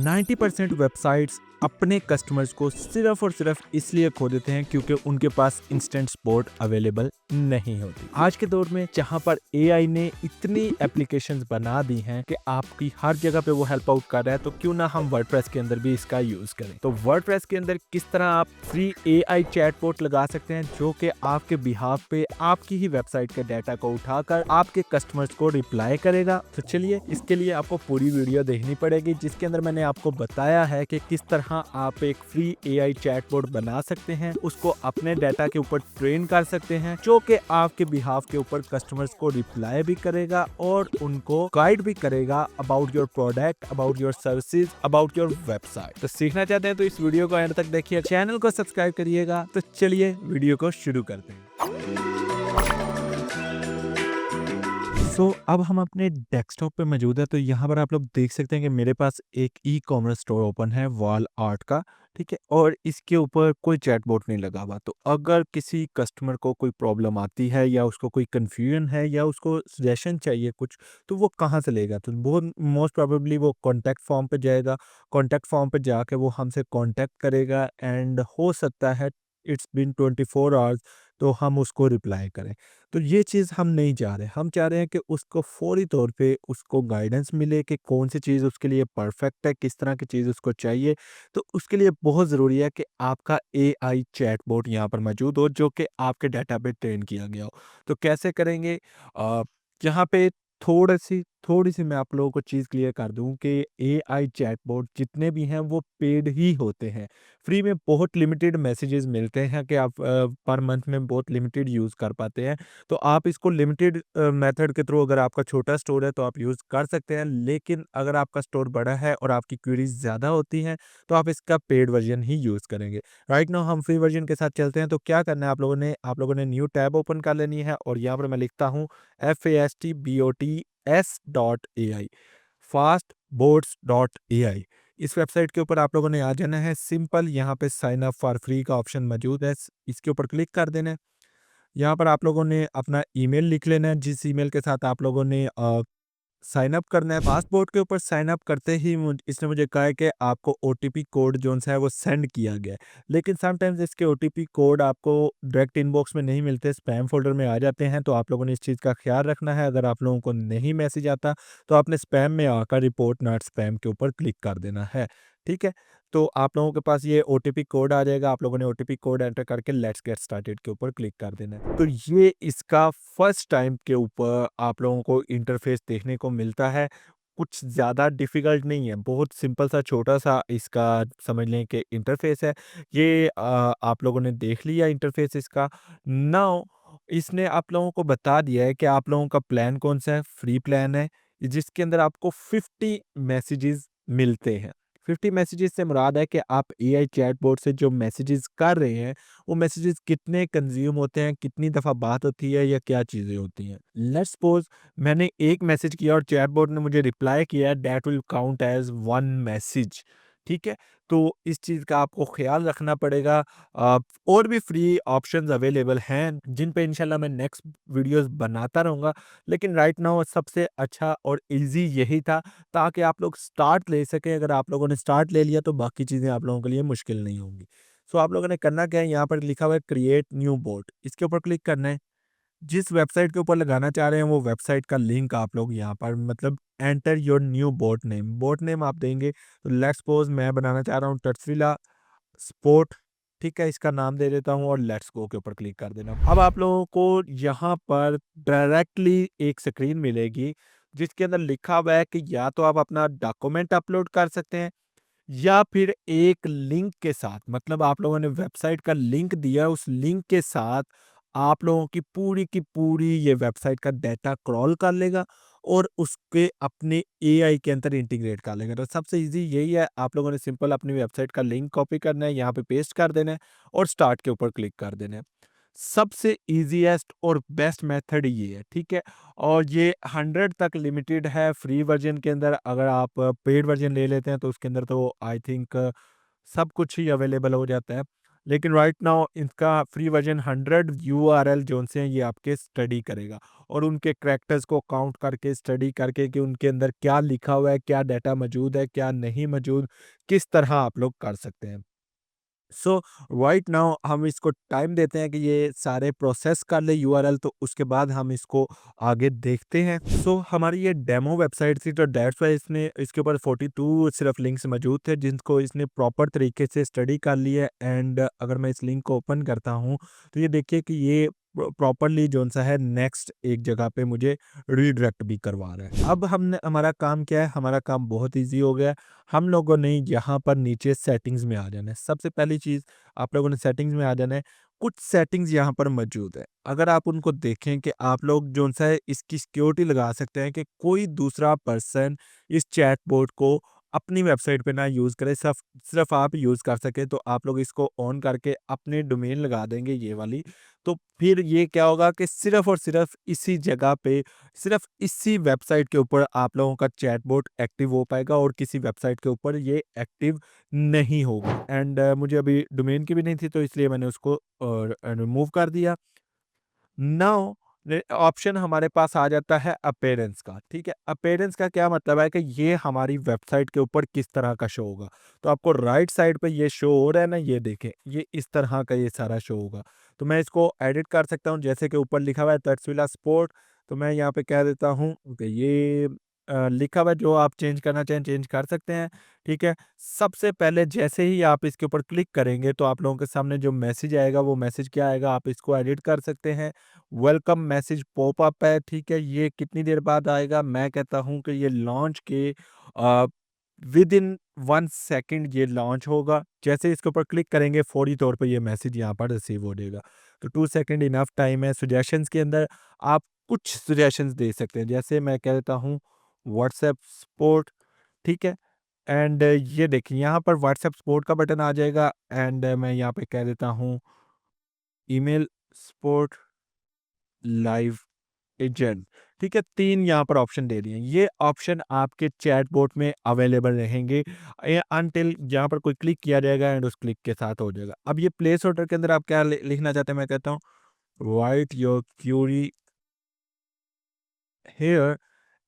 90% websites अपने customers को सिर्फ और सिर्फ इसलिए खो देते हैं क्योंकि उनके पास इंस्टेंट सपोर्ट अवेलेबल नहीं होती। आज के दौर में जहां पर एआई ने इतनी एप्लीकेशंस बना दी हैं कि आपकी हर जगह पे वो हेल्प आउट कर रहा है, तो क्यों ना हम वर्डप्रेस के अंदर भी इसका यूज करें। तो वर्डप्रेस के अंदर किस तरह आप फ्री एआई चैटबॉट लगा सकते हैं जो कि आपके बिहाफ पे आपकी ही वेबसाइट के डाटा को उठाकर आपके कस्टमर्स को रिप्लाई करेगा। तो चलिए, इसके लिए आपको पूरी वीडियो देखनी पड़ेगी, जिसके अंदर मैंने आपको बताया है कि किस तरह आप एक फ्री एआई चैटबॉट बना सकते हैं, उसको अपने डाटा के ऊपर ट्रेन कर सकते हैं जो कि आपके बिहाफ के ऊपर कस्टमर्स को रिप्लाई भी करेगा और उनको गाइड भी करेगा about your product, about your services, about your website. तो सीखना चाहते हैं तो इस वीडियो को एंड तक देखिए, चैनल को सब्सक्राइब करिएगा। तो चलिए वीडियो को शुरू करते हैं। अब हम अपने डेस्कटॉप पे मौजूद है। तो यहाँ पर आप लोग देख सकते हैं कि मेरे पास एक ई कॉमर्स स्टोर ओपन है वॉल आर्ट का, ठीक है, और इसके ऊपर कोई चैटबॉट नहीं लगा हुआ। तो अगर किसी कस्टमर को कोई प्रॉब्लम आती है या उसको कोई कन्फ्यूजन है या उसको सजेशन चाहिए कुछ, तो वो कहाँ से लेगा? तो बहुत मोस्ट प्रोबेबली वो कॉन्टैक्ट फॉर्म पे जाएगा। कॉन्टैक्ट फॉर्म पे जाके वो हमसे कॉन्टैक्ट करेगा एंड हो सकता है इट्स बिन 24 आवर्स तो हम उसको रिप्लाई करें। तो ये चीज़ हम नहीं चाह रहे। हम चाह रहे हैं कि उसको फ़ौरी तौर पे उसको गाइडेंस मिले कि कौन सी चीज़ उसके लिए परफेक्ट है, किस तरह की चीज़ उसको चाहिए। तो उसके लिए बहुत ज़रूरी है कि आपका एआई चैटबॉट यहाँ पर मौजूद हो जो कि आपके डाटा पे ट्रेन किया गया हो। तो कैसे करेंगे? यहाँ पे थोड़ी-सी मैं आप लोगों को चीज़ क्लियर कर दूँ कि एआई चैटबॉट जितने भी हैं वो पेड ही होते हैं। फ्री में बहुत लिमिटेड मैसेजेस मिलते हैं कि आप पर मंथ में बहुत लिमिटेड यूज़ कर पाते हैं। तो आप इसको लिमिटेड मेथड के थ्रू, अगर आपका छोटा स्टोर है तो आप यूज़ कर सकते हैं, लेकिन अगर आपका स्टोर बड़ा है और आपकी क्वेरीज ज़्यादा होती हैं तो आप इसका पेड वर्जन ही यूज़ करेंगे। राइट नाउ हम फ्री वर्जन के साथ चलते हैं। तो क्या करना है, आप लोगों ने न्यू टैब ओपन कर लेनी है और यहाँ पर मैं लिखता हूँ fastbots.ai, fastbots.ai। इस वेबसाइट के ऊपर आप लोगों ने आ जाना है। सिंपल यहाँ पे साइन अप फॉर फ्री का ऑप्शन मौजूद है, इसके ऊपर क्लिक कर देना है। यहाँ पर आप लोगों ने अपना ईमेल लिख लेना है जिस ईमेल के साथ आप लोगों ने साइन अप करना है। पासपोर्ट के ऊपर साइन अप करते ही इसने मुझे कहा है कि आपको ओटीपी कोड जो है वो सेंड किया गया है, लेकिन समटाइम्स इसके ओटीपी कोड आपको डायरेक्ट इनबॉक्स में नहीं मिलते, स्पैम फोल्डर में आ जाते हैं। तो आप लोगों ने इस चीज़ का ख्याल रखना है। अगर आप लोगों को नहीं मैसेज आता तो आपने स्पैम में आकर रिपोर्ट नॉट स्पैम के ऊपर क्लिक कर देना है, ठीक है। तो आप लोगों के पास ये ओटीपी कोड आ जाएगा। आप लोगों ने ओटीपी कोड एंटर करके लेट्स गेट स्टार्टेड के ऊपर क्लिक कर देना है। तो ये इसका फर्स्ट टाइम के ऊपर आप लोगों को इंटरफेस देखने को मिलता है। कुछ ज़्यादा डिफ़िकल्ट नहीं है, बहुत सिंपल सा छोटा-सा इसका समझ लें कि इंटरफेस है। ये आप लोगों ने देख लिया इंटरफेस इसका। नाउ इसने आप लोगों को बता दिया है कि आप लोगों का प्लान कौन-सा है, फ्री प्लान है, जिसके अंदर आपको 50 मैसेजेस मिलते हैं। 50 मैसेजेस से मुराद है कि आप एआई चैटबॉट से जो मैसेजेस कर रहे हैं, वो मैसेजेस कितने कंज़्यूम होते हैं, कितनी दफ़ा बात होती है या क्या चीज़ें होती हैं। लेट्स सपोज़ मैंने एक मैसेज किया और चैटबॉट ने मुझे रिप्लाई किया, that will count as 1 message, ठीक है? तो इस चीज़ का आपको ख़्याल रखना पड़ेगा। और भी फ्री ऑप्शंस अवेलेबल हैं, जिन पे इंशाल्लाह मैं नेक्स्ट वीडियोज़ बनाता रहूँगा, लेकिन राइट नाउ सबसे अच्छा और ईज़ी यही था, ताकि आप लोग स्टार्ट ले सकें। अगर आप लोगों ने स्टार्ट ले लिया तो बाकी चीज़ें आप लोगों के लिए मुश्किल नहीं होंगी। सो आप लोगों ने करना क्या है, यहाँ पर लिखा हुआ है क्रिएट न्यू बोट, इसके ऊपर क्लिक करना है। जिस वेबसाइट के ऊपर लगाना चाह रहे हैं वो वेबसाइट का लिंक आप लोग यहाँ पर मतलब enter your new boat name आप देंगे। तो लेट्स सपोज मैं बनाना चाह रहा हूँ तटस्विला स्पोर्ट, ठीक है, इसका नाम दे देता हूँ और लेट्स गो के ऊपर क्लिक कर देना। अब आप लोगों को यहाँ पर डायरेक्टली एक स्क्रीन मिलेगी जिसके अंदर लिखा हुआ है कि या तो आप अपना डॉक्यूमेंट अपलोड कर सकते हैं या फिर एक लिंक के साथ, मतलब आप लोगों ने वेबसाइट का लिंक दिया, उस लिंक के साथ आप लोगों की पूरी ये वेबसाइट का डाटा क्रॉल कर लेगा और उसके अपने एआई के अंदर इंटीग्रेट कर लेगा। तो सबसे इजी यही है, आप लोगों ने सिंपल अपनी वेबसाइट का लिंक कॉपी करना है, यहाँ पे पेस्ट कर देना है और स्टार्ट के ऊपर क्लिक कर देना है। सबसे ईज़ीएस्ट और बेस्ट मेथड ये है, ठीक है? और ये 100 तक लिमिटेड है फ्री वर्ज़न के अंदर। अगर आप पेड वर्ज़न ले लेते हैं तो उसके अंदर तो आई थिंक सब कुछ ही अवेलेबल हो जाता है। लेकिन राइट नाउ इसका फ्री वर्जन 100 यूआरएल जोन से हैं ये आपके स्टडी करेगा और उनके कैरेक्टर्स को काउंट करके स्टडी करके कि उनके अंदर क्या लिखा हुआ है, क्या डाटा मौजूद है, क्या नहीं मौजूद, किस तरह आप लोग कर सकते हैं। सो राइट नाउ हम इसको टाइम देते हैं कि ये सारे प्रोसेस कर ले यूआरएल, तो उसके बाद हम इसको आगे देखते हैं। सो हमारी ये डेमो वेबसाइट थी, तो दैट्स वाई इसने इसके ऊपर 42 सिर्फ लिंक्स मौजूद थे जिनको इसने प्रॉपर तरीके से स्टडी कर लिया है। एंड अगर मैं इस लिंक को ओपन करता हूँ तो ये देखिए कि ये प्रॉपरली जोन सा है नेक्स्ट एक जगह पे मुझे रीडायरेक्ट भी करवा रहा है। अब हमने हमारा काम क्या है, हमारा काम बहुत ईजी हो गया है। हम लोगों ने यहाँ पर नीचे सेटिंग्स में आ जाना है। सबसे पहली चीज़ आप लोगों ने सेटिंग्स में आ जाना है। कुछ सेटिंग्स यहाँ पर मौजूद है। अगर आप उनको देखें कि आप लोग जो-सा है इसकी सिक्योरिटी लगा सकते हैं कि कोई दूसरा पर्सन इस चैटबॉट को अपनी वेबसाइट पे ना यूज़ करे, सिर्फ़ आप यूज़ कर सकें। तो आप लोग इसको ऑन करके अपने डोमेन लगा देंगे ये वाली। तो फिर ये क्या होगा कि सिर्फ़ और सिर्फ़ इसी जगह पे, सिर्फ़ इसी वेबसाइट के ऊपर आप लोगों का चैटबॉट एक्टिव हो पाएगा और किसी वेबसाइट के ऊपर ये एक्टिव नहीं होगी। एंड मुझे अभी डोमेन की भी नहीं थी तो इसलिए मैंने उसको रिमूव कर दिया। नाउ ऑप्शन हमारे पास आ जाता है अपीयरेंस का। ठीक है, अपीयरेंस का क्या मतलब है कि ये हमारी वेबसाइट के ऊपर किस तरह का शो होगा। तो आपको राइट साइड पे ये शो हो रहा है ना, ये देखें, ये इस तरह का ये सारा शो होगा। तो मैं इसको एडिट कर सकता हूँ, जैसे कि ऊपर लिखा हुआ है तक्षशिला स्पोर्ट। तो मैं यहाँ पे कह देता हूँ कि ये लिखा हुआ है, जो आप चेंज करना चाहें चेंज कर सकते हैं। ठीक है, सबसे पहले जैसे ही आप इसके ऊपर क्लिक करेंगे तो आप लोगों के सामने जो मैसेज आएगा वो मैसेज क्या आएगा, आप इसको एडिट कर सकते हैं। वेलकम मैसेज पॉपअप है। ठीक है, ये कितनी देर बाद आएगा, मैं कहता हूँ कि ये लॉन्च के विद इन 1 सेकंड ये लॉन्च होगा। जैसे ही इसके ऊपर क्लिक करेंगे फौरी तौर पे ये मैसेज यहाँ पर रिसीव हो जाएगा। तो 2 सेकंड इनफ टाइम है। सजेशंस के अंदर आप कुछ सजेशंस दे सकते हैं, जैसे मैं कह देता हूँ व्हाट्सएप सपोर्ट। ठीक है, एंड ये देखिए यहाँ पर व्हाट्सएप सपोर्ट का बटन आ जाएगा। एंड मैं यहाँ पे कह देता हूँ ईमेल सपोर्ट लाइव एजेंट। ठीक है, 3 यहाँ पर ऑप्शन दे दिए हैं। ये ऑप्शन आपके चैटबॉट में अवेलेबल रहेंगे अनटिल यहाँ पर कोई क्लिक किया जाएगा एंड उस क्लिक के साथ हो जाएगा। अब ये प्लेस होल्डर के अंदर आप क्या लिखना चाहते हैं, मैं कहता हूँ write your query here.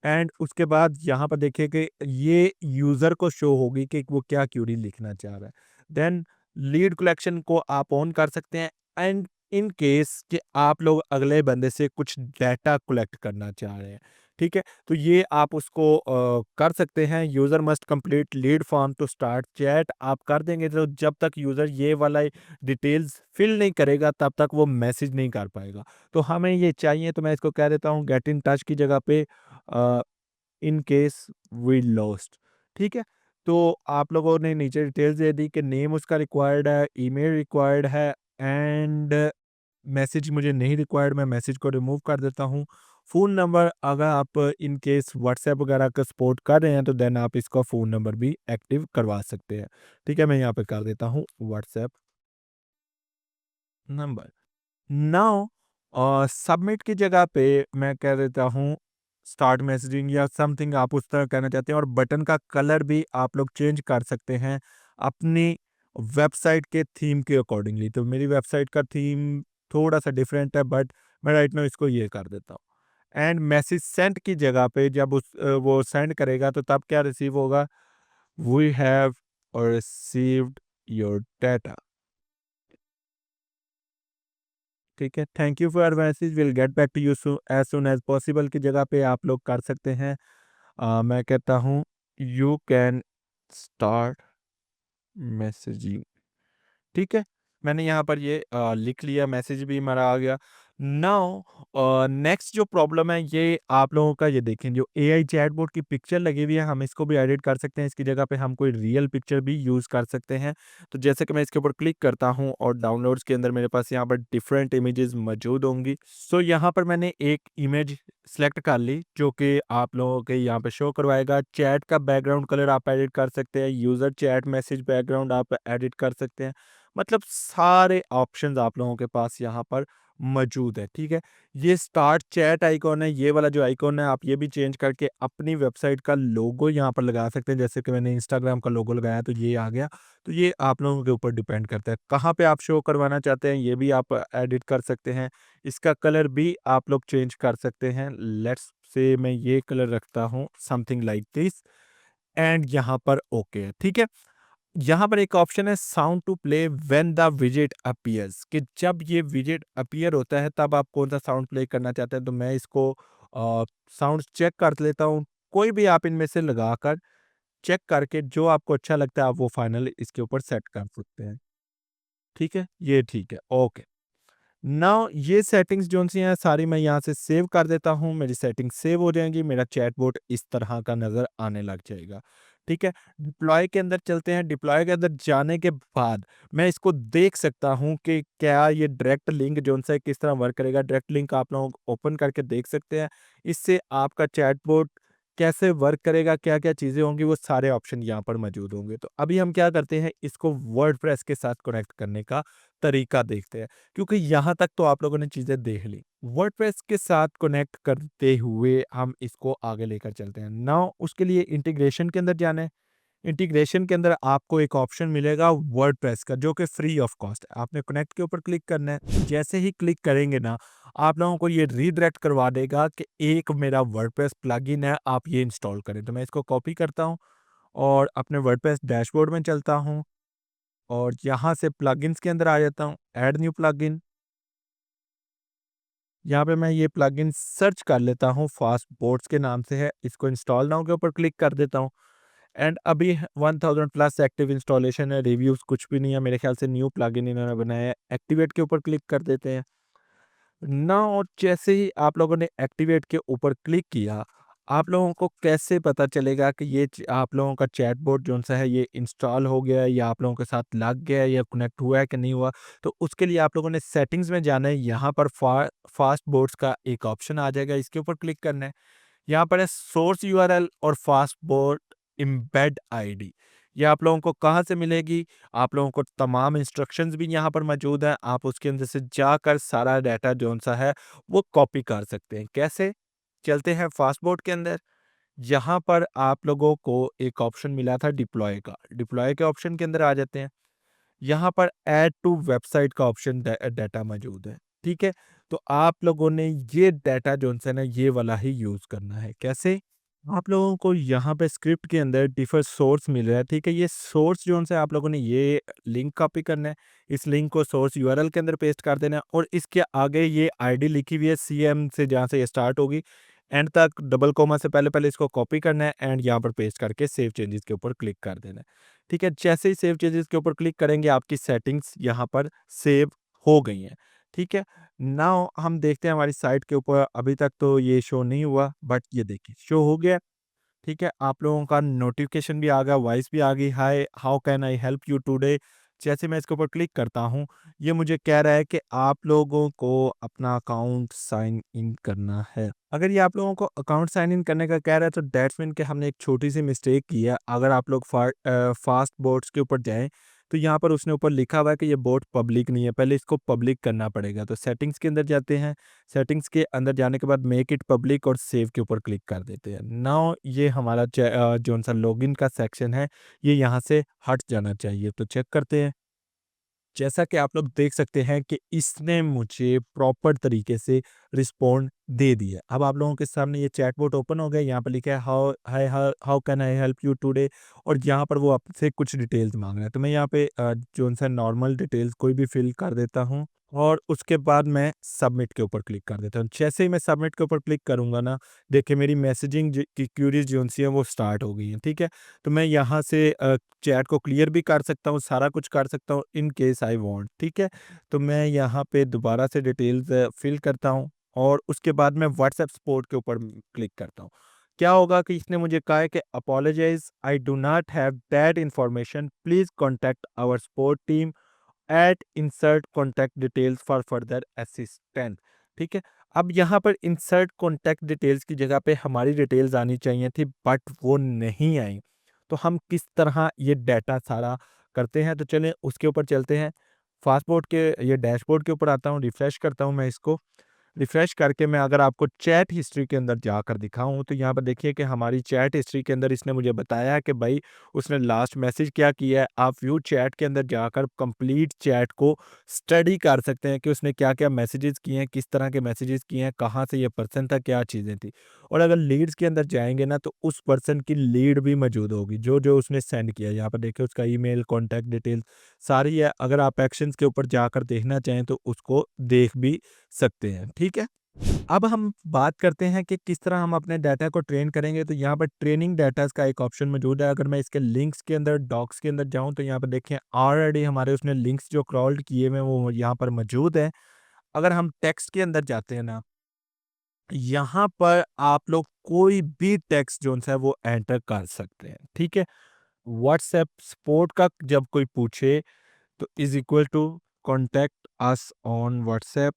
And उसके बाद यहाँ पर देखिए कि ये यूज़र को शो होगी कि वो क्या क्यूरी लिखना चाह रहा है। देन लीड कलेक्शन को आप ऑन कर सकते हैं। एंड इन केस कि आप लोग अगले बंदे से कुछ डाटा कलेक्ट करना चाह रहे हैं, ठीक है, तो ये आप उसको कर सकते हैं। User must complete lead form to start chat आप कर देंगे, तो जब तक यूज़र ये वाला डिटेल्स फिल नहीं करेगा तब तक वो मैसेज नहीं कर पाएगा। तो हमें ये चाहिए, तो मैं इसको कह देता हूँ गेट इन टच की जगह पे इन केस वी लॉस्ट। ठीक है, तो आप लोगों ने नीचे डिटेल्स दे दी कि नेम उसका रिक्वायर्ड है, ईमेल रिक्वायर्ड है एंड मैसेज मुझे नहीं रिक्वायर्ड, मैं मैसेज को रिमूव कर देता हूँ। फ़ोन नंबर अगर आप इन केस व्हाट्सएप वगैरह का सपोर्ट कर रहे हैं तो देन आप इसका फ़ोन नंबर भी एक्टिव करवा सकते हैं। ठीक है, मैं यहाँ पे कर देता हूँ व्हाट्सएप नंबर। नाउ सबमिट की जगह पे मैं कह देता हूँ स्टार्ट मैसेजिंग या समथिंग आप उस तरह कहना चाहते हैं, और बटन का कलर भी आप लोग चेंज कर सकते हैं अपनी वेबसाइट के थीम के अकॉर्डिंगली। तो मेरी वेबसाइट का थीम थोड़ा सा डिफरेंट है, बट मैं राइट नाउ इसको ये कर देता हूँ। एंड मैसेज सेंड की जगह पे जब वो सेंड करेगा तो तब क्या रिसीव होगा, we have received your data. ठीक है, thank you for message, will get back to you as soon as possible की जगह पे आप लोग कर सकते हैं। मैं कहता हूँ यू कैन स्टार्ट मैसेजिंग। ठीक है, मैंने यहाँ पर ये लिख लिया, मैसेज भी हमारा आ गया। नाउ नेक्स्ट जो प्रॉब्लम है ये आप लोगों का, ये देखें जो एआई चैटबॉट की पिक्चर लगी हुई है, हम इसको भी एडिट कर सकते हैं। इसकी जगह पे हम कोई रियल पिक्चर भी यूज़ कर सकते हैं। तो जैसे कि मैं इसके ऊपर क्लिक करता हूँ और डाउनलोड्स के अंदर मेरे पास यहाँ पर डिफरेंट इमेजेस मौजूद होंगी। सो यहाँ पर मैंने एक इमेज सेलेक्ट कर ली जो कि आप लोगों के यहाँ पे शो करवाएगा। चैट का बैकग्राउंड कलर आप एडिट कर सकते हैं, यूज़र चैट मैसेज बैकग्राउंड आप एडिट कर सकते हैं। मतलब सारे ऑप्शंस आप लोगों के पास यहाँ पर मौजूद है, ठीक है? ये स्टार्ट चैट आइकॉन है, ये वाला जो आइकॉन है आप ये भी चेंज करके अपनी वेबसाइट का लोगो यहाँ पर लगा सकते हैं। जैसे कि मैंने इंस्टाग्राम का लोगो लगाया तो ये आ गया। तो ये आप लोगों के ऊपर डिपेंड करता है। कहाँ पे आप शो करवाना चाहते हैं ये भी आप एडिट कर सकते हैं। इसका कलर भी आप लोग चेंज कर सकते हैं। लेट्स से मैं ये कलर रखता हूँ समथिंग लाइक दिस एंड यहाँ पर ओके है, ठीक है? यहाँ पर एक ऑप्शन है sound to play when the विजेट अपीयर्स, कि जब ये विजेट अपीयर होता है तब आप कौन सा साउंड प्ले करना चाहते हैं। तो मैं इसको साउंड चेक कर लेता हूँ। कोई भी आप इनमें से लगाकर चेक करके जो आपको अच्छा लगता है आप वो फाइनल इसके ऊपर सेट कर सकते हैं। ठीक है, ये ठीक है, ओके। नाउ ये सेटिंग्स जो सी हैं सारी मैं यहाँ से सेव कर देता हूँ। मेरी सेटिंग सेव हो जाएंगी, मेरा चैटबॉट इस तरह का नज़र आने लग जाएगा। ठीक है, डिप्लॉय के अंदर चलते हैं। डिप्लॉय के अंदर जाने के बाद मैं इसको देख सकता हूँ कि क्या ये डायरेक्ट लिंक जो सा है किस तरह वर्क करेगा। डायरेक्ट लिंक आप लोग ओपन करके देख सकते हैं। इससे आपका चैटबॉट कैसे वर्क करेगा, क्या-क्या चीज़ें होंगी, वो सारे ऑप्शन यहाँ पर मौजूद होंगे। तो अभी हम क्या करते हैं, इसको वर्डप्रेस के साथ कनेक्ट करने का तरीका देखते हैं। क्योंकि यहाँ तक तो आप लोगों ने चीज़ें देख ली। वर्डप्रेस के साथ कनेक्ट करते हुए हम इसको आगे लेकर चलते हैं। नाउ उसके लिए इंटीग्रेशन के अंदर जाना है। इंटीग्रेशन के अंदर आपको एक ऑप्शन मिलेगा वर्डप्रेस का जो कि फ्री ऑफ कॉस्ट है। आपने कनेक्ट के ऊपर क्लिक करना है। जैसे ही क्लिक करेंगे ना, आप लोगों को ये रीडायरेक्ट करवा देगा कि एक मेरा वर्डप्रेस प्लगइन है, आप ये इंस्टॉल करें। तो मैं इसको कॉपी करता हूँ और अपने वर्डप्रेस डैशबोर्ड में चलता हूँ और यहाँ से प्लगइन्स के अंदर आ जाता हूँ, ऐड न्यू प्लगइन। यहाँ पे मैं ये प्लगइन सर्च कर लेता हूँ, फास्ट बोट्स के नाम से है। इसको इंस्टॉल नाउ के ऊपर क्लिक कर देता हूँ एंड अभी 1000 प्लस एक्टिव इंस्टॉलेशन है, रिव्यूज़ कुछ भी नहीं है। मेरे ख्याल से न्यू प्लगइन इन्होंने बनाया है। एक्टिवेट के ऊपर क्लिक कर देते हैं। नाउ जैसे ही आप लोगों ने एक्टिवेट के ऊपर क्लिक किया, आप लोगों को कैसे पता चलेगा कि ये आप लोगों का चैटबॉट जो सा है ये इंस्टॉल हो गया है या आप लोगों के साथ लग गया है या कनेक्ट हुआ है कि नहीं हुआ। तो उसके लिए आप लोगों ने सेटिंग्स में जाना है। यहाँ पर फास्ट बोट्स का एक ऑप्शन आ जाएगा, इसके ऊपर क्लिक करना है। यहाँ पर है सोर्स यूआरएल और फास्टबोट एम्बेड आईडी। ये आप लोगों को कहाँ से मिलेगी? आप लोगों को तमाम इंस्ट्रक्शंस भी यहाँ पर मौजूद हैं। आप उसके अंदर से जाकर सारा डाटा जौन-सा है वो कॉपी कर सकते हैं। कैसे? चलते हैं फास्टबोट के अंदर। यहाँ पर आप लोगों को एक ऑप्शन मिला था डिप्लॉय का। डिप्लॉय के ऑप्शन के अंदर आ जाते हैं। यहाँ पर ऐड टू वेबसाइट का ऑप्शन डाटा मौजूद है। ठीक है? तो आप लोगों ने ये डाटा जौन-सा है ना ये वाला ही यूज़ करना है। कैसे? आप लोगों को यहाँ पे स्क्रिप्ट के अंदर डिफर सोर्स मिल रहा है, ठीक है? ये सोर्स जो है आप लोगों ने ये लिंक कॉपी करना है। इस लिंक को सोर्स यूआरएल के अंदर पेस्ट कर देना है और इसके आगे ये आईडी लिखी हुई है सीएम से जहाँ से ये स्टार्ट होगी, एंड तक डबल कोमा से पहले-पहले इसको कॉपी करना है एंड यहाँ पर पेस्ट करके सेव चेंजेस के ऊपर क्लिक कर देना है। ठीक है? जैसे ही सेव चेंजेस के ऊपर क्लिक करेंगे आपकी सेटिंग्स यहाँ पर सेव हो गई हैं। ठीक है? नाउ हम देखते हैं हमारी साइट के ऊपर अभी तक तो ये शो नहीं हुआ, बट ये देखिए शो हो गया। ठीक है, आप लोगों का नोटिफ़िकेशन भी आ गया, वॉइस भी आ गई, hi how can I help you today? जैसे मैं इसके ऊपर क्लिक करता हूँ, ये मुझे कह रहा है कि आप लोगों को अपना अकाउंट साइन इन करना है। अगर ये आप लोगों को अकाउंट साइन इन करने का कह रहा है तो दैट्स मीन कि हमने एक छोटी-सी मिस्टेक की है। अगर आप लोग फास्ट बोट्स के ऊपर जाएँ, तो यहाँ पर उसने ऊपर लिखा हुआ है कि ये बोट पब्लिक नहीं है, पहले इसको पब्लिक करना पड़ेगा। तो सेटिंग्स के अंदर जाते हैं। सेटिंग्स के अंदर जाने के बाद मेक इट पब्लिक और सेव के ऊपर क्लिक कर देते हैं। नाउ ये हमारा जौन सा लॉगिन का सेक्शन है, ये यहाँ से हट जाना चाहिए। तो चेक करते हैं। जैसा कि आप लोग देख सकते हैं कि इसने मुझे प्रॉपर तरीके से रिस्पॉन्ड दे दिया। अब आप लोगों के सामने ये चैटबॉट ओपन हो गया, यहाँ पे लिखा है how can I help you today और यहाँ पर वो आपसे कुछ डिटेल्स माँग रहा है। तो मैं यहाँ पे जौन सा नॉर्मल डिटेल्स कोई भी फिल कर देता हूँ और उसके बाद मैं सबमिट के ऊपर क्लिक कर देता हूँ। जैसे ही मैं सबमिट के ऊपर क्लिक करूँगा ना, देखिए मेरी मैसेजिंग की क्यूरीज़ जो सी हैं वो स्टार्ट हो गई हैं, ठीक है? तो मैं यहाँ से चैट को क्लियर भी कर सकता हूँ, सारा कुछ कर सकता हूँ इन केस आई वांट, ठीक है? तो मैं यहाँ पे दोबारा से डिटेल्स फिल करता हूँ और उसके बाद मैं व्हाट्सएप सपोर्ट के ऊपर क्लिक करता हूँ। क्या होगा कि इसने मुझे कहा है कि apologize I do not have that information, please contact our support team at insert contact details for further assistance. ठीक है? अब यहाँ पर इंसर्ट कॉन्टैक्ट डिटेल्स की जगह पे हमारी डिटेल्स आनी चाहिए थी, बट वो नहीं आई। तो हम किस तरह ये डाटा सारा करते हैं, तो चलें उसके ऊपर चलते हैं। फास्टबोर्ड के ये डैशबोर्ड के ऊपर आता हूँ, रिफ्रेश करता हूँ मैं इसको। रिफ्रेश करके मैं अगर आपको चैट हिस्ट्री के अंदर जाकर दिखाऊँ, तो यहाँ पर देखिए कि हमारी चैट हिस्ट्री के अंदर इसने मुझे बताया कि भाई उसने लास्ट मैसेज क्या किया है। आप व्यू चैट के अंदर जाकर कंप्लीट चैट को स्टडी कर सकते हैं कि उसने क्या-क्या मैसेजेस किए हैं, किस तरह के मैसेजेस किए हैं, कहाँ से ये पर्सन था, क्या चीज़ें थी। और अगर लीड्स के अंदर जाएँगे ना, तो उस पर्सन की लीड भी मौजूद होगी, जो-जो उसने सेंड किया है। यहाँ पर देखिए उसका ईमेल, कॉन्टैक्ट डिटेल्स सारी है। अगर आप एक्शंस के ऊपर जाकर देखना चाहें, तो उसको देख भी सकते हैं, ठीक है? अब हम बात करते हैं कि किस तरह हम अपने डाटा को ट्रेन करेंगे, तो यहाँ पर ट्रेनिंग डाटाज़ का एक ऑप्शन मौजूद है। अगर मैं इसके लिंक्स के अंदर, डॉक्स के अंदर जाऊँ, तो यहाँ पर देखें ऑलरेडी हमारे उसने लिंक्स जो क्राउल्ड किए हुए हैं, वो यहाँ पर मौजूद हैं। अगर हम टेक्स्ट के अंदर जाते हैं ना, यहाँ पर आप लोग कोई भी टेक्स्ट जोन सा है वो एंटर कर सकते हैं, ठीक है? व्हाट्सएप सपोर्ट का जब कोई पूछे, तो is equal to contact us on WhatsApp.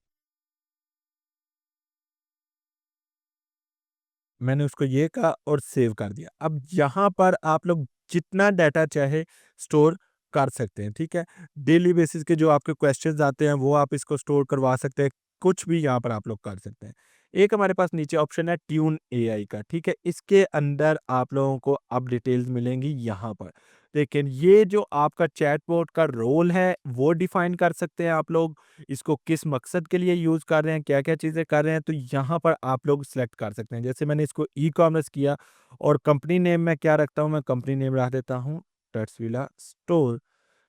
मैंने उसको ये कहा और सेव कर दिया। अब यहाँ पर आप लोग जितना डाटा चाहे स्टोर कर सकते हैं, ठीक है? डेली बेसिस के जो आपके क्वेश्चंस आते हैं, वो आप इसको स्टोर करवा सकते हैं। कुछ भी यहाँ पर आप लोग कर सकते हैं। एक हमारे पास नीचे ऑप्शन है ट्यून एआई का, ठीक है? इसके अंदर आप लोगों को अब डिटेल्स मिलेंगी यहाँ पर। लेकिन ये जो आपका चैटबॉट का रोल है, वो डिफाइन कर सकते हैं आप लोग। इसको किस मकसद के लिए यूज़ कर रहे हैं, क्या-क्या चीज़ें कर रहे हैं, तो यहाँ पर आप लोग सिलेक्ट कर सकते हैं। जैसे मैंने इसको ई-कॉमर्स किया और कंपनी नेम मैं क्या रखता हूँ, मैं कंपनी नेम रख देता हूँ टेट्सविला स्टोर,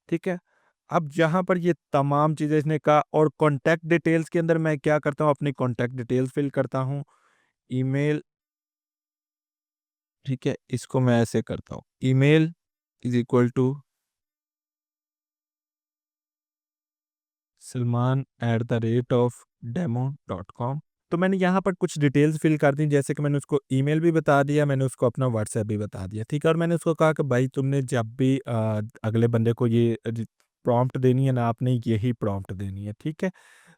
ठीक है? अब यहाँ पर ये तमाम चीज़ें इसने कहा और कॉन्टैक्ट डिटेल्स के अंदर मैं क्या करता हूँ, अपनी कॉन्टैक्ट डिटेल्स फिल करता हूँ, ईमेल, ठीक है? इसको मैं ऐसे करता हूँ, email is equal to salman@demo.com। तो मैंने यहाँ पर कुछ डिटेल्स फ़िल कर दी, जैसे कि मैंने उसको ईमेल भी बता दिया, मैंने उसको अपना व्हाट्सएप भी बता दिया, ठीक है? और मैंने उसको कहा कि भाई तुमने जब भी अगले बंदे को ये प्रॉम्प्ट देनी है ना, आपने यही प्रॉम्प्ट देनी है, ठीक है?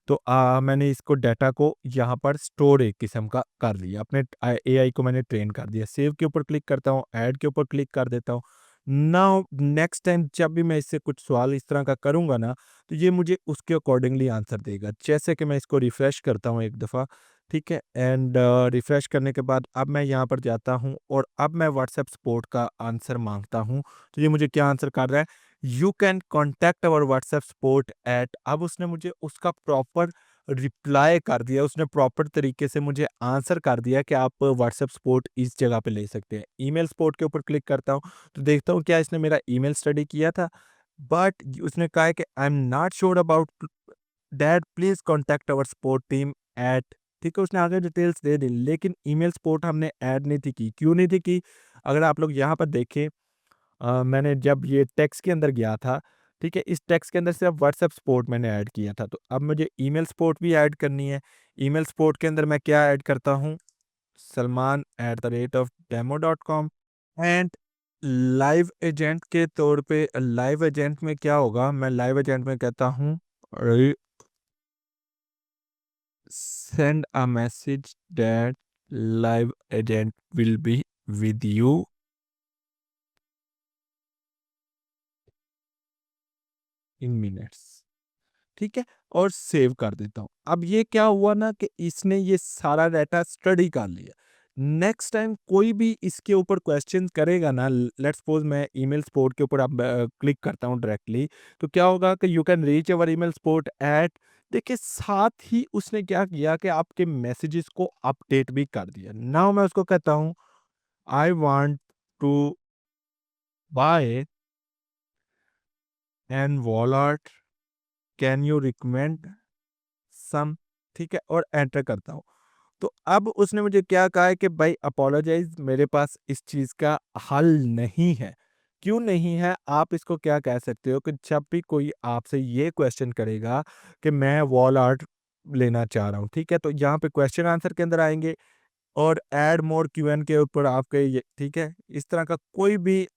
तो मैंने इसको डाटा को यहाँ पर स्टोर एक किस्म का कर लिया, अपने एआई को मैंने ट्रेन कर दिया। सेव के ऊपर क्लिक करता हूँ, ऐड के ऊपर क्लिक कर देता हूँ। नाउ नेक्स्ट टाइम जब भी मैं इससे कुछ सवाल इस तरह का करूँगा ना, तो ये मुझे उसके अकॉर्डिंगली आंसर देगा। जैसे कि मैं इसको रिफ्रेश करता हूँ एक दफ़ा, ठीक है? एंड रिफ्रेश करने के बाद अब मैं यहाँ पर जाता हूँ और अब मैं व्हाट्सएप सपोर्ट का आंसर माँगता हूँ, तो ये मुझे क्या आंसर कर रहा है, you can contact our WhatsApp support at. अब उसने मुझे उसका प्रॉपर रिप्लाई कर दिया, उसने प्रॉपर तरीके से मुझे आंसर कर दिया कि आप व्हाट्सएप सपोर्ट इस जगह पे ले सकते हैं। ईमेल सपोर्ट के ऊपर क्लिक करता हूँ, तो देखता हूँ क्या इसने मेरा ईमेल स्टडी किया था, बट उसने कहा है कि I am not sure about that, please contact our support team at, ठीक है? उसने आगे डिटेल्स दे दी, लेकिन ईमेल सपोर्ट हमने ऐड नहीं थी की। क्यों नहीं थी की? अगर आप लोग यहाँ पर देखें, मैंने जब ये टेक्स्ट के अंदर गया था, ठीक है? इस टेक्स्ट के अंदर सिर्फ व्हाट्सएप सपोर्ट मैंने ऐड किया था, तो अब मुझे ईमेल सपोर्ट भी ऐड करनी है। ईमेल सपोर्ट के अंदर मैं क्या ऐड करता हूँ, salman@demo.com। एंड लाइव एजेंट के तौर पे लाइव एजेंट में क्या होगा, मैं लाइव एजेंट में कहता हूँ send a message that live agent will be with you in minutes, ठीक है? और सेव कर देता हूँ। अब ये क्या हुआ ना कि इसने ये सारा डाटा स्टडी कर लिया। नेक्स्ट टाइम कोई भी इसके ऊपर क्वेश्चन करेगा ना, लेट्स सपोज़ मैं ईमेल सपोर्ट के ऊपर अब क्लिक करता हूँ डायरेक्टली, तो क्या होगा कि you can reach our email support at, देखिए साथ ही उसने क्या किया कि आपके मैसेजेस को अपडेट भी कर दिया। नाउ मैं उसको कहता हूँ, I want to buy an wallet, can you recommend some, ठीक है? और एंटर करता हूँ। तो अब उसने मुझे क्या कहा है कि भाई अपोलोजाइज़, मेरे पास इस चीज़ का हल नहीं है। क्यों नहीं है? आप इसको क्या कह सकते हो कि जब भी कोई आपसे ये क्वेश्चन करेगा कि मैं वॉल आर्ट लेना चाह रहा हूँ, ठीक है? तो यहाँ पे क्वेश्चन आंसर के अंदर आएँगे और ऐड मोर क्यूएन के ऊपर आपके ये, ठीक है? इस तरह का कोई भी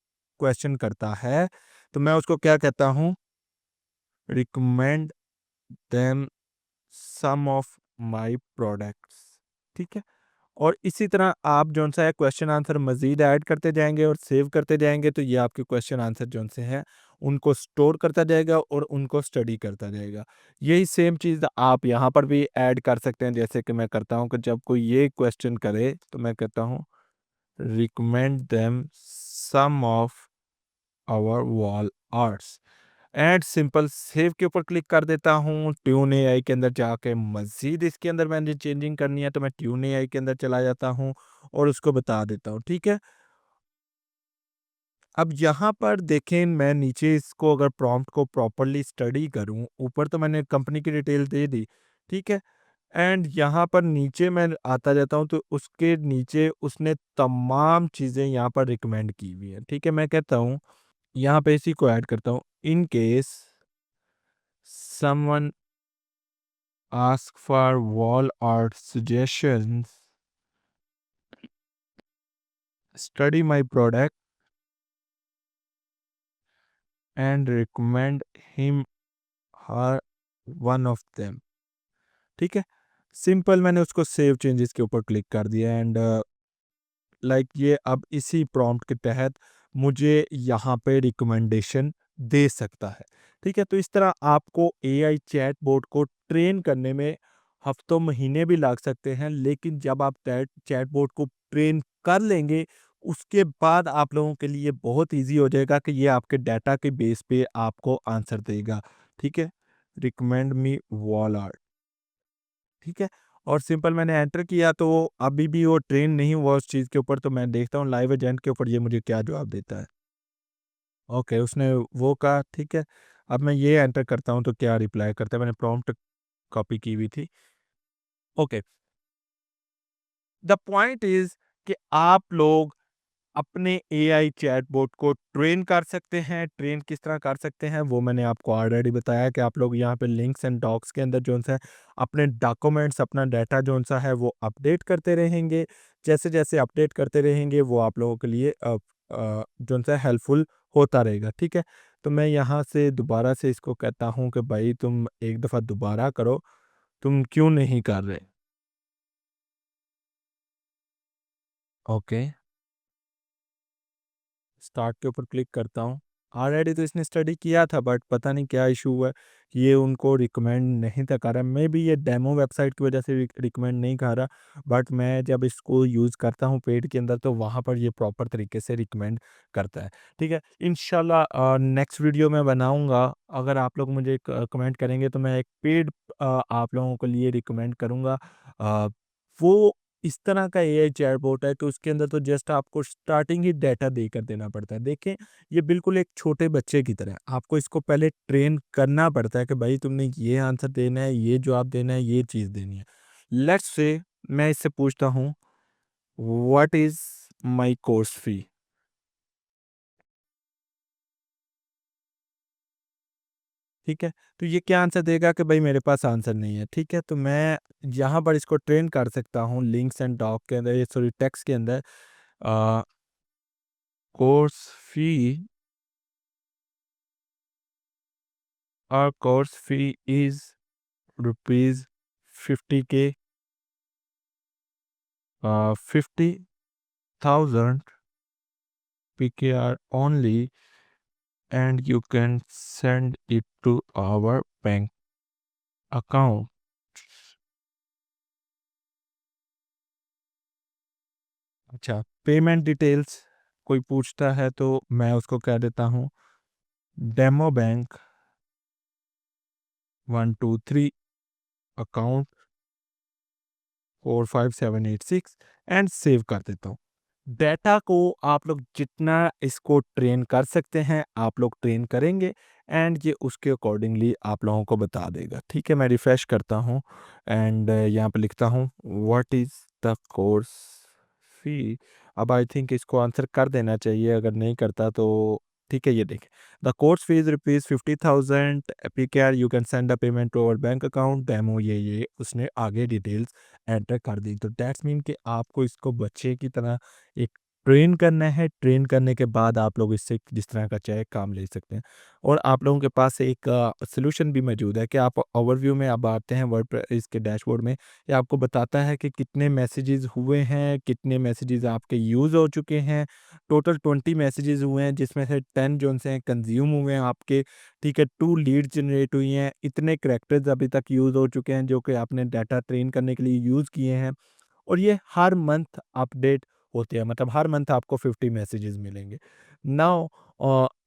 क्वेश्चन करता है, तो मैं उसको क्या कहता हूँ, recommend them some of my products, ठीक है? और इसी तरह आप जौन-सा है क्वेश्चन आंसर मज़ीद ऐड करते जाएँगे और सेव करते जाएँगे, तो ये आपके क्वेश्चन आंसर जौन से हैं, उनको स्टोर करता जाएगा और उनको स्टडी करता जाएगा। यही सेम चीज़ आप यहाँ पर भी ऐड कर सकते हैं, जैसे कि मैं करता हूँ कि जब कोई ये क्वेश्चन करे, तो मैं कहता हूँ recommend them some of our wall arts and simple save के ऊपर क्लिक कर देता हूँ। ट्यून एआई के अंदर जाके मज़ीद इसके अंदर मैंने चेंजिंग करनी है, तो मैं ट्यून एआई के अंदर चला जाता हूँ और उसको बता देता हूँ, ठीक है? अब यहाँ पर देखें, मैं नीचे इसको अगर प्रॉम्प्ट को प्रॉपर्ली स्टडी करूँ, ऊपर तो मैंने कंपनी की डिटेल दे दी, ठीक है? एंड यहाँ पर नीचे मैं आता जाता हूँ, तो उसके नीचे उसने तमाम चीज़ें यहाँ पर रिकमेंड की हुई हैं, ठीक है? मैं कहता हूँ, यहाँ पे इसी को ऐड करता हूँ, in case someone ask for wall art suggestions, study my product and recommend him her one of them, ठीक है? सिंपल मैंने उसको सेव चेंजेस के ऊपर क्लिक कर दिया एंड लाइक ये अब इसी प्रॉम्प्ट के तहत मुझे यहाँ पे रिकमेंडेशन दे सकता है, ठीक है? तो इस तरह आपको एआई चैटबॉट को ट्रेन करने में हफ्तों महीने भी लग सकते हैं, लेकिन जब आप चैटबॉट को ट्रेन कर लेंगे, उसके बाद आप लोगों के लिए बहुत ईज़ी हो जाएगा कि ये आपके डाटा के बेस पे आपको आंसर देगा, ठीक है? रिकमेंड मी वॉल आर्ट, ठीक है? और सिंपल मैंने एंटर किया, तो अभी भी वो ट्रेन नहीं हुआ उस चीज़ के ऊपर, तो मैं देखता हूँ लाइव एजेंट के ऊपर ये मुझे क्या जवाब देता है। ओके, उसने वो कहा, ठीक है। अब मैं ये एंटर करता हूँ तो क्या रिप्लाई करता है, मैंने प्रॉम्प्ट कॉपी की हुई थी। ओके, द पॉइंट इज़ कि आप लोग अपने एआई चैटबॉट को ट्रेन कर सकते हैं। ट्रेन किस तरह कर सकते हैं, वो मैंने आपको ऑलरेडी बताया कि आप लोग यहाँ पे लिंक्स एंड डॉक्स के अंदर जो-सा है अपने डॉक्यूमेंट्स, अपना डाटा जो-सा है वो अपडेट करते रहेंगे। जैसे-जैसे अपडेट करते रहेंगे, वो आप लोगों के लिए जो-सा हेल्पफुल होता रहेगा, ठीक है? तो मैं यहाँ से दोबारा से इसको कहता हूँ कि भाई तुम एक दफ़ा दोबारा करो, तुम क्यों नहीं कर रहे? ओके। स्टार्ट के ऊपर क्लिक करता हूँ। ऑलरेडी तो इसने स्टडी किया था, बट पता नहीं क्या इशू हुआ है, ये उनको रिकमेंड नहीं था कर रहा। मे बी ये डेमो वेबसाइट की वजह से रिकमेंड नहीं कर रहा, बट मैं जब इसको यूज़ करता हूँ पेड के अंदर, तो वहाँ पर ये प्रॉपर तरीके से रिकमेंड करता है, ठीक है? इंशाल्लाह नेक्स्ट वीडियो मैं बनाऊँगा। अगर आप लोग मुझे कमेंट करेंगे, तो मैं एक पेड आप लोगों के लिए रिकमेंड करूँगा। अ, वो इस तरह का एआई चैटबॉट है कि उसके अंदर तो जस्ट आपको स्टार्टिंग ही डाटा देकर देना पड़ता है। देखें, ये बिल्कुल एक छोटे बच्चे की तरह है। आपको इसको पहले ट्रेन करना पड़ता है कि भाई तुमने ये आंसर देना है, ये जवाब देना है, ये चीज़ देनी है। लेट्स से मैं इससे पूछता हूँ, what is my course fee? ठीक है? तो ये क्या आंसर देगा कि भाई मेरे पास आंसर नहीं है, ठीक है? तो मैं यहाँ पर इसको ट्रेन कर सकता हूँ लिंक्स एंड डॉक के अंदर, ये सॉरी टेक्स्ट के अंदर, uh, course fee, our course fee is rupees 50K, 50,000 PKR only, and you can send it to our bank account. अच्छा, पेमेंट डिटेल्स कोई पूछता है तो मैं उसको कह देता हूँ demo bank 123 account 45786 and save कर देता हूँ। डेटा को आप लोग जितना इसको ट्रेन कर सकते हैं, आप लोग ट्रेन करेंगे एंड ये उसके अकॉर्डिंगली आप लोगों को बता देगा। ठीक है, मैं रिफ्रेश करता हूँ एंड यहाँ पे लिखता हूँ व्हाट इज़ द कोर्स फी। अब आई थिंक इसको आंसर कर देना चाहिए, अगर नहीं करता तो ठीक है, ये देखें। The course fee is rupees 50,000 PKR, you can send the payment to our bank account demo, ये उसने आगे डिटेल्स एंटर कर दी। तो दैट्स मीन कि आपको इसको बच्चे की तरह एक ट्रेन करना है, ट्रेन करने के बाद आप लोग इससे जिस तरह का चाहे काम ले सकते हैं। और आप लोगों के पास एक सॉल्यूशन भी मौजूद है कि आप ओवरव्यू में अब आते हैं वर्डप्रेस के डैशबोर्ड में, ये आपको बताता है कि कितने मैसेजेस हुए हैं, कितने मैसेजेस आपके यूज़ हो चुके हैं। टोटल 20 मैसेजेस हुए हैं जिसमें से 10 जो से कंज्यूम हुए हैं आपके, ठीक है, 2 लीड्स जनरेट हुई हैं, इतने कैरेक्टर्स अभी तक यूज़ हो चुके हैं जो कि आपने डाटा ट्रेन करने के लिए यूज़ किए हैं। और ये हर मंथ अपडेट होते हैं, मतलब हर मंथ आपको 50 मैसेजेस मिलेंगे। नाउ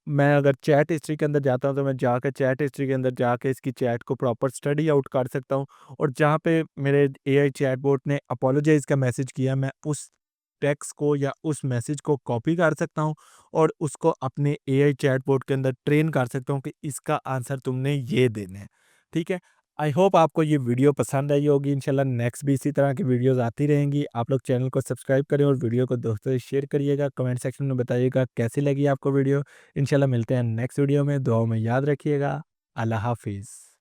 मैं अगर चैट हिस्ट्री के अंदर जाता हूँ तो मैं जाकर चैट हिस्ट्री के अंदर जाके इसकी चैट को प्रॉपर स्टडी आउट कर सकता हूँ। और जहाँ पे मेरे एआई चैटबॉट ने अपोलोजाइज़ का मैसेज किया, मैं उस टेक्स्ट को या उस मैसेज को कॉपी कर सकता हूँ और उसको अपने एआई चैटबॉट के अंदर ट्रेन कर सकता हूँ कि इसका आंसर तुमने ये देना है। ठीक है? आई होप आपको ये वीडियो पसंद आई होगी। इंशाल्लाह नेक्स्ट भी इसी तरह की वीडियोस आती रहेंगी। आप लोग चैनल को सब्सक्राइब करें और वीडियो को दोस्तों से शेयर करिएगा। कमेंट सेक्शन में बताइएगा कैसी लगी आपको वीडियो। इंशाल्लाह मिलते हैं नेक्स्ट वीडियो में। दुआओं में याद रखिएगा। अल्लाह हाफ़िज़।